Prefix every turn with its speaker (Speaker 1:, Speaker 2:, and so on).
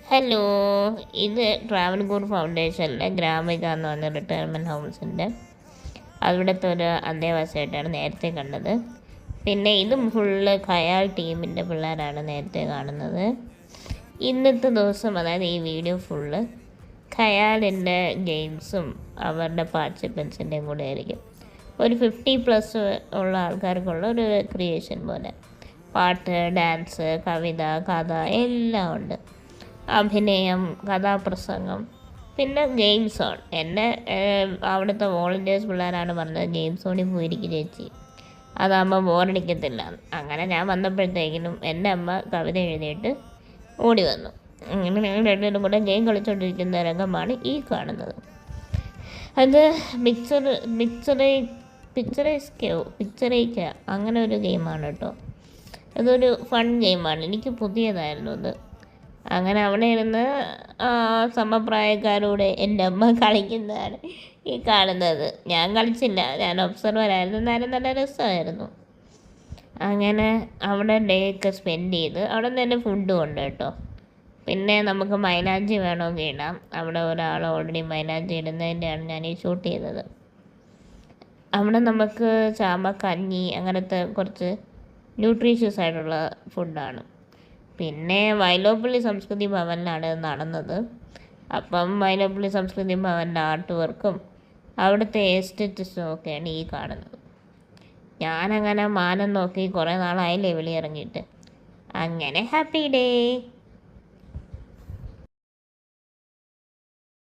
Speaker 1: Hello, ഇത് ട്രാവൻകൂർ ഫൗണ്ടേഷനിലെ ഗ്രാമിക എന്ന് പറഞ്ഞ റിട്ടയർമെൻറ്റ് ഹൗസിൻ്റെ അവിടുത്തെ ഒരു അന്തേവാസിയായിട്ടാണ് നേരത്തെ കണ്ടത്. പിന്നെ ഇതും ഫുള്ള് ഖയാൽ ടീമിൻ്റെ പിള്ളേരാണ് നേരത്തെ കാണുന്നത്. ഇന്നത്തെ ദിവസം, അതായത് ഈ വീഡിയോ ഫുള്ള് ഖയാലിൻ്റെ ഗെയിംസും അവരുടെ പാർട്ടിസിപ്പൻസിൻ്റെയും കൂടെ ആയിരിക്കും. ഒരു 50+ ഉള്ള ആൾക്കാർക്കുള്ള ഒരു ക്രിയേഷൻ പോലെ പാട്ട്, ഡാൻസ്, കവിത, കഥ എല്ലാം ഉണ്ട്. അഭിനയം, കഥാപ്രസംഗം, പിന്നെ ഗെയിംസ് ഓൺ. എന്നെ അവിടുത്തെ വോളണ്ടിയേഴ്സ് പിള്ളേരാണ് പറഞ്ഞത് ഗെയിംസ് ഓണിൽ പോയിരിക്കും ചേച്ചി, അതാകുമ്പോൾ ബോറടിക്കത്തില്ല. അങ്ങനെ ഞാൻ വന്നപ്പോഴത്തേക്കിനും എൻ്റെ അമ്മ കവിത എഴുതിയിട്ട് ഓടി വന്നു. അങ്ങനെ ഞങ്ങൾ രണ്ടുപേരും കൂടെ ഗെയിം കളിച്ചുകൊണ്ടിരിക്കുന്ന രംഗമാണ് ഈ കാണുന്നത്. അത് പിക്ചറൈക്ക അങ്ങനെ ഒരു ഗെയിമാണ് കേട്ടോ. അതൊരു ഫൺ ഗെയിമാണ്. എനിക്ക് പുതിയതായിരുന്നു അത്. അങ്ങനെ അവിടെ ഇരുന്ന് സമപ്രായക്കാരോട് എൻ്റെ അമ്മ കളിക്കുന്നതാണ് ഈ കാണുന്നത്. ഞാൻ കളിച്ചില്ല, ഞാൻ ഒബ്സർവറായിരുന്നു. എന്നാലും നല്ല രസമായിരുന്നു. അങ്ങനെ അവിടെ ഡേ ഒക്കെ സ്പെൻഡ് ചെയ്ത് അവിടെ നിന്ന് തന്നെ ഫുഡും ഉണ്ട് കേട്ടോ. പിന്നെ നമുക്ക് മൈലാഞ്ചി വേണമെങ്കിൽ ഇടാം. അവിടെ ഒരാൾ ഓൾറെഡി മൈലാഞ്ചി ഇടുന്നതിൻ്റെയാണ് ഞാൻ ഈ ഷൂട്ട് ചെയ്തത്. അവിടെ നമുക്ക് ചാമക്കഞ്ഞി അങ്ങനത്തെ കുറച്ച് ന്യൂട്രീഷ്യസ് ആയിട്ടുള്ള ഫുഡാണ്. പിന്നെ വൈലോപ്പള്ളി സംസ്കൃതി ഭവനിലാണ് നടന്നത്. അപ്പം വൈലോപ്പള്ളി സംസ്കൃതി ഭവൻ്റെ ആർട്ട് വർക്കും അവിടുത്തെ എസ്റ്ററ്റിസും ഒക്കെയാണ് ഈ കാണുന്നത്. ഞാനങ്ങനെ മാനം നോക്കി കുറേ നാളായില്ലേ വെളിയിറങ്ങിയിട്ട്. അങ്ങനെ ഹാപ്പി ഡേ.